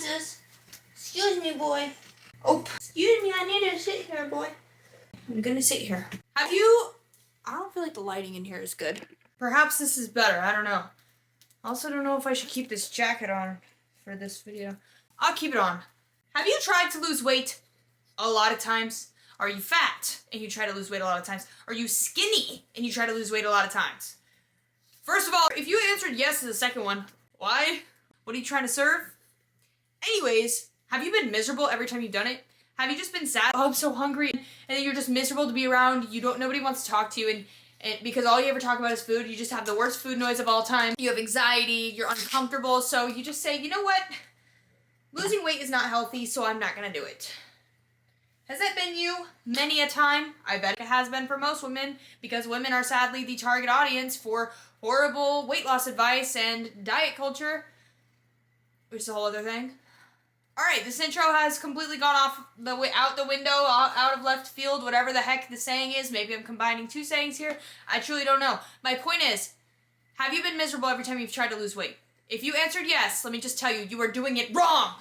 Jesus. Excuse me, boy. Oh, excuse me, I need to sit here, boy. I'm gonna sit here. I don't feel like the lighting in here is good. Perhaps this is better, I don't know. I also don't know if I should keep this jacket on for this video. I'll keep it on. Have you tried to lose weight a lot of times? Are you fat and you try to lose weight a lot of times? Are you skinny and you try to lose weight a lot of times? First of all, if you answered yes to the second one, why? What are you trying to serve? Anyways, have you been miserable every time you've done it? Have you just been sad? Oh, I'm so hungry. And then you're just miserable to be around. Nobody wants to talk to you. And because all you ever talk about is food, you just have the worst food noise of all time. You have anxiety, you're uncomfortable. So you just say, you know what? Losing weight is not healthy, so I'm not gonna do it. Has that been you many a time? I bet it has been for most women, because women are sadly the target audience for horrible weight loss advice and diet culture, which is a whole other thing. Alright, this intro has completely gone out the window, out of left field, whatever the heck the saying is. Maybe I'm combining two sayings here. I truly don't know. My point is, have you been miserable every time you've tried to lose weight? If you answered yes, let me just tell you, you are doing it wrong.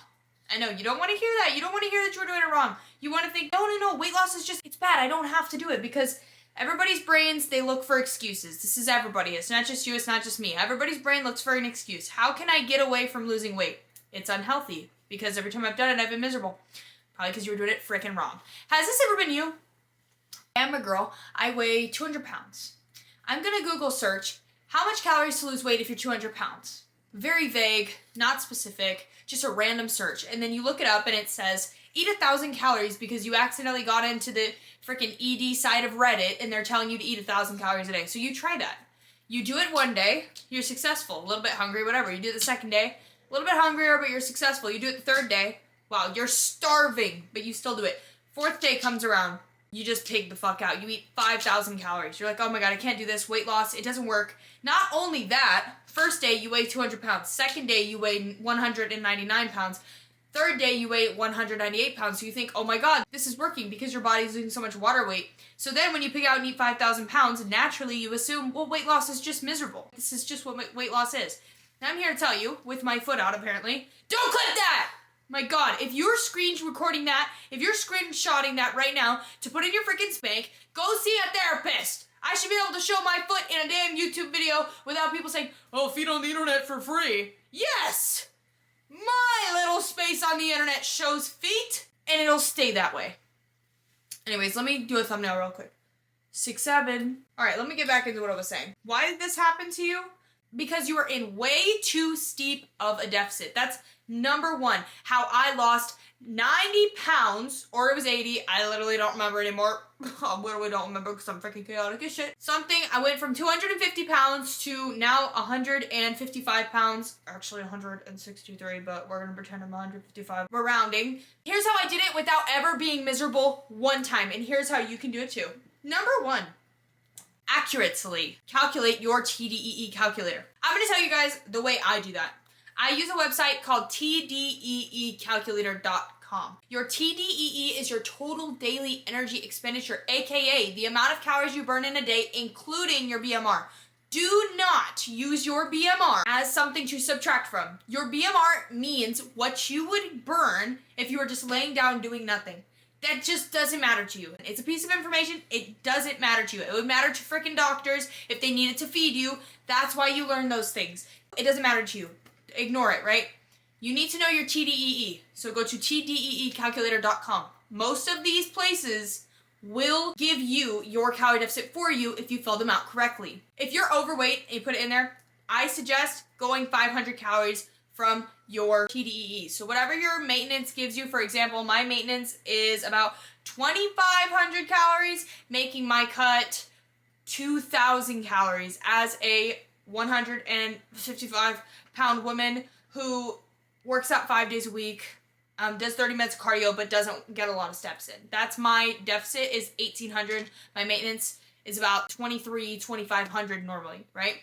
I know, you don't want to hear that. You don't want to hear that you're doing it wrong. You want to think, no, weight loss is just, it's bad. I don't have to do it, because everybody's brains, they look for excuses. This is everybody. It's not just you, it's not just me. Everybody's brain looks for an excuse. How can I get away from losing weight? It's unhealthy, because every time I've done it, I've been miserable. Probably because you were doing it frickin' wrong. Has this ever been you? I'm a girl. I weigh 200 pounds. I'm going to Google search, how much calories to lose weight if you're 200 pounds? Very vague, not specific, just a random search. And then you look it up and it says, eat 1,000 calories because you accidentally got into the freaking ED side of Reddit and they're telling you to eat 1,000 calories a day. So you try that. You do it one day, you're successful. A little bit hungry, whatever. You do it the second day, a little bit hungrier, but you're successful. You do it the third day. Wow, you're starving, but you still do it. Fourth day comes around. You just pig the fuck out. You eat 5,000 calories. You're like, oh my god, I can't do this. Weight loss, it doesn't work. Not only that, first day you weigh 200 pounds. Second day you weigh 199 pounds. Third day you weigh 198 pounds. So you think, oh my god, this is working because your body's losing so much water weight. So then when you pig out and eat 5,000 pounds, naturally you assume, well, weight loss is just miserable. This is just what weight loss is. Now I'm here to tell you, with my foot out apparently, don't clip that! My god, if you're screen recording that, if you're screenshotting that right now to put in your freaking spank, go see a therapist. I should be able to show my foot in a damn YouTube video without people saying, oh, feet on the internet for free. Yes! My little space on the internet shows feet, and it'll stay that way. Anyways, let me do a thumbnail real quick. 6, 7. Alright, let me get back into what I was saying. Why did this happen to you? Because you are in way too steep of a deficit. That's number one. How I lost 90 pounds, or it was 80. I literally don't remember anymore. I literally don't remember because I'm freaking chaotic as shit. I went from 250 pounds to now 155 pounds. Actually 163, but we're gonna pretend I'm 155. We're rounding. Here's how I did it without ever being miserable one time, and here's how you can do it too. Number one. Accurately calculate your TDEE calculator. I'm going to tell you guys the way I do that. I use a website called tdeecalculator.com. Your TDEE is your total daily energy expenditure, aka the amount of calories you burn in a day, including your BMR. Do not use your BMR as something to subtract from. Your BMR means what you would burn if you were just laying down doing nothing. That just doesn't matter to you. It's a piece of information. It doesn't matter to you. It would matter to freaking doctors if they needed to feed you. That's why you learn those things. It doesn't matter to you. Ignore it, right? You need to know your TDEE. So go to tdeecalculator.com. Most of these places will give you your calorie deficit for you if you fill them out correctly. If you're overweight and you put it in there, I suggest going 500 calories from your TDEE. So whatever your maintenance gives you, for example, my maintenance is about 2,500 calories, making my cut 2,000 calories as a 155 pound woman who works out 5 days a week, does 30 minutes of cardio, but doesn't get a lot of steps in. That's my deficit is 1,800. My maintenance is about 2,500 normally, right?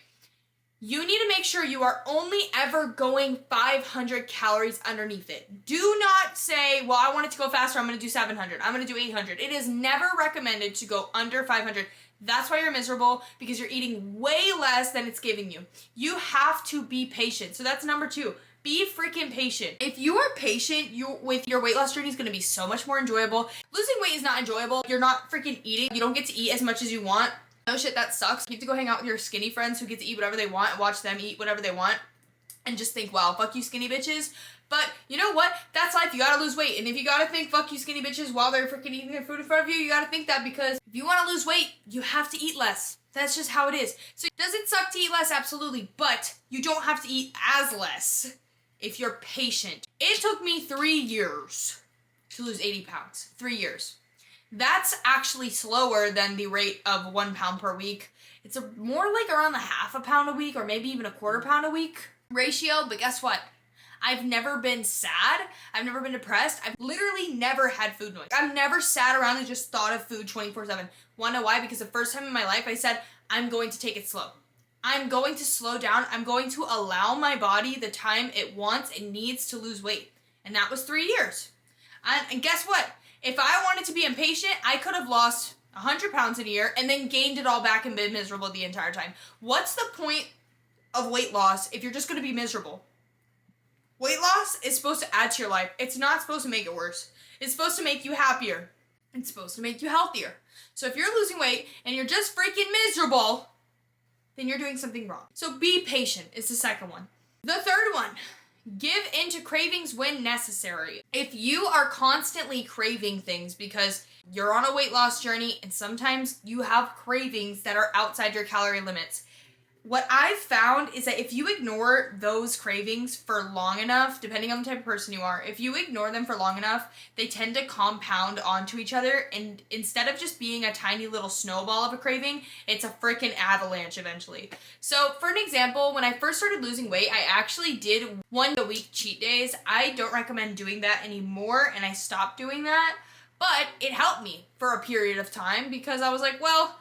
You need to make sure you are only ever going 500 calories underneath it. Do not say, well, I want it to go faster, I'm going to do 700, I'm going to do 800. It is never recommended to go under 500. That's why you're miserable, because you're eating way less than it's giving you. You have to be patient. So that's number two. Be freaking patient. If you are patient, with your weight loss journey is going to be so much more enjoyable. Losing weight is not enjoyable. You're not freaking eating. You don't get to eat as much as you want. No shit, that sucks. You have to go hang out with your skinny friends who get to eat whatever they want and watch them eat whatever they want and just think, wow, fuck you skinny bitches. But you know what? That's life. You gotta lose weight. And if you gotta think, fuck you skinny bitches while they're freaking eating their food in front of you, you gotta think that, because if you wanna lose weight, you have to eat less. That's just how it is. So does it suck to eat less? Absolutely. But you don't have to eat as less if you're patient. It took me 3 years to lose 80 pounds. 3 years. That's actually slower than the rate of 1 pound per week. It's more like around the half a pound a week, or maybe even a quarter pound a week ratio. But guess what? I've never been sad. I've never been depressed. I've literally never had food noise. I've never sat around and just thought of food 24/7. Wanna know why? Because the first time in my life I said, I'm going to take it slow. I'm going to slow down. I'm going to allow my body the time it wants and needs to lose weight. And that was 3 years. And guess what? If I wanted to be impatient, I could have lost 100 pounds in a year and then gained it all back and been miserable the entire time. What's the point of weight loss if you're just going to be miserable? Weight loss is supposed to add to your life. It's not supposed to make it worse. It's supposed to make you happier. It's supposed to make you healthier. So if you're losing weight and you're just freaking miserable, then you're doing something wrong. So be patient is the second one. The third one, give in to cravings when necessary. If you are constantly craving things because you're on a weight loss journey and sometimes you have cravings that are outside your calorie limits, what I've found is that if you ignore those cravings for long enough, depending on the type of person you are, if you ignore them for long enough, they tend to compound onto each other, and instead of just being a tiny little snowball of a craving, it's a freaking avalanche eventually. So for an example, when I first started losing weight, I actually did 1 a week cheat days. I don't recommend doing that anymore, and I stopped doing that, but it helped me for a period of time because I was like, well,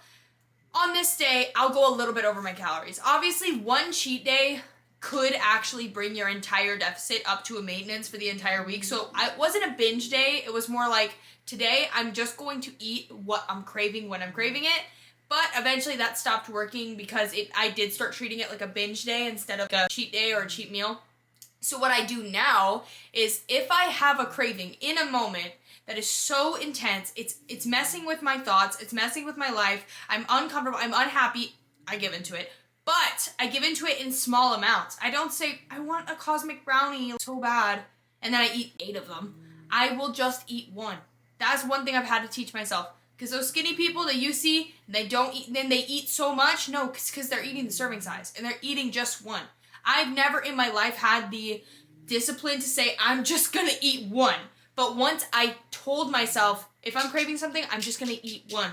on this day, I'll go a little bit over my calories. Obviously, 1 cheat day could actually bring your entire deficit up to a maintenance for the entire week. So it wasn't a binge day. It was more like, today, I'm just going to eat what I'm craving when I'm craving it. But eventually that stopped working because I did start treating it like a binge day instead of a cheat day or a cheat meal. So what I do now is if I have a craving in a moment that is so intense, it's messing with my thoughts, it's messing with my life, I'm uncomfortable, I'm unhappy, I give into it. But I give into it in small amounts. I don't say, I want a cosmic brownie so bad, and then I eat 8 of them. I will just eat 1. That's one thing I've had to teach myself. Because those skinny people that you see, they don't eat, then they eat so much. No, because they're eating the serving size, and they're eating just 1. I've never in my life had the discipline to say, I'm just gonna eat 1. But once I told myself, if I'm craving something, I'm just going to eat 1.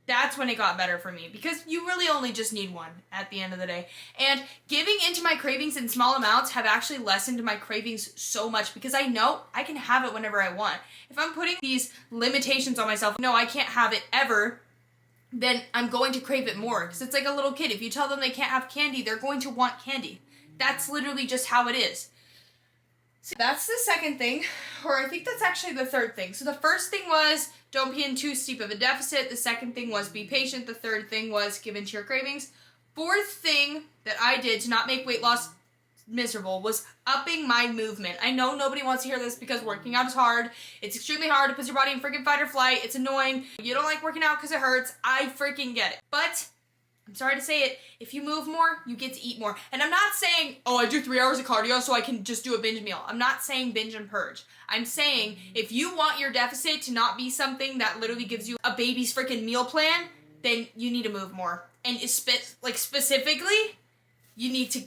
That's when it got better for me, because you really only just need 1 at the end of the day. And giving into my cravings in small amounts have actually lessened my cravings so much, because I know I can have it whenever I want. If I'm putting these limitations on myself, no, I can't have it ever, then I'm going to crave it more. Because it's like a little kid. If you tell them they can't have candy, they're going to want candy. That's literally just how it is. So that's the second thing, or I think that's actually the third thing. So the first thing was don't be in too steep of a deficit. The second thing was be patient. The third thing was give in to your cravings. Fourth thing that I did to not make weight loss miserable was upping my movement. I know nobody wants to hear this because working out is hard. It's extremely hard. It puts your body in freaking fight or flight. It's annoying. You don't like working out because it hurts. I freaking get it. But I'm sorry to say it, if you move more, you get to eat more. And I'm not saying, oh, I do 3 hours of cardio so I can just do a binge meal. I'm not saying binge and purge. I'm saying if you want your deficit to not be something that literally gives you a baby's freaking meal plan, then you need to move more. And specifically, you need to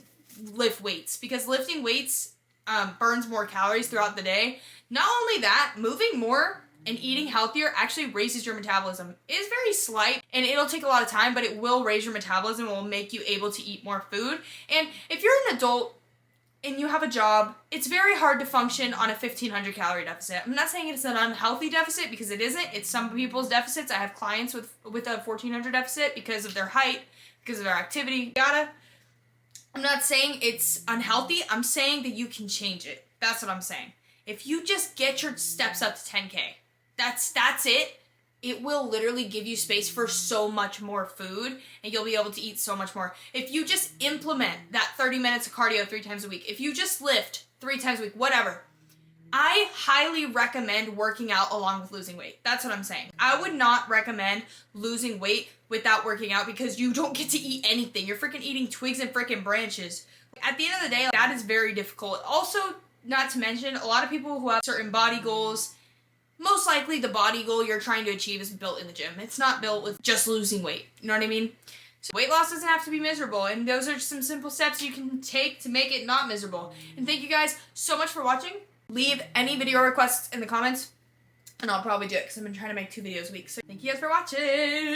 lift weights, because lifting weights burns more calories throughout the day. Not only that, moving more and eating healthier actually raises your metabolism. It is very slight, and it'll take a lot of time, but it will raise your metabolism and will make you able to eat more food. And if you're an adult and you have a job, it's very hard to function on a 1,500 calorie deficit. I'm not saying it's an unhealthy deficit, because it isn't. It's some people's deficits. I have clients with a 1,400 deficit because of their height, because of their activity, yada. I'm not saying it's unhealthy. I'm saying that you can change it. That's what I'm saying. If you just get your steps up to 10K, that's it. It will literally give you space for so much more food, and you'll be able to eat so much more. If you just implement that 30 minutes of cardio 3 times a week, if you just lift 3 times a week, whatever. I highly recommend working out along with losing weight. That's what I'm saying. I would not recommend losing weight without working out because you don't get to eat anything. You're freaking eating twigs and freaking branches. At the end of the day, that is very difficult. Also, not to mention, a lot of people who have certain body goals, most likely the body goal you're trying to achieve is built in the gym. It's not built with just losing weight. You know what I mean? So weight loss doesn't have to be miserable, and those are some simple steps you can take to make it not miserable. And thank you guys so much for watching. Leave any video requests in the comments, and I'll probably do it because I've been trying to make 2 videos a week. So thank you guys for watching.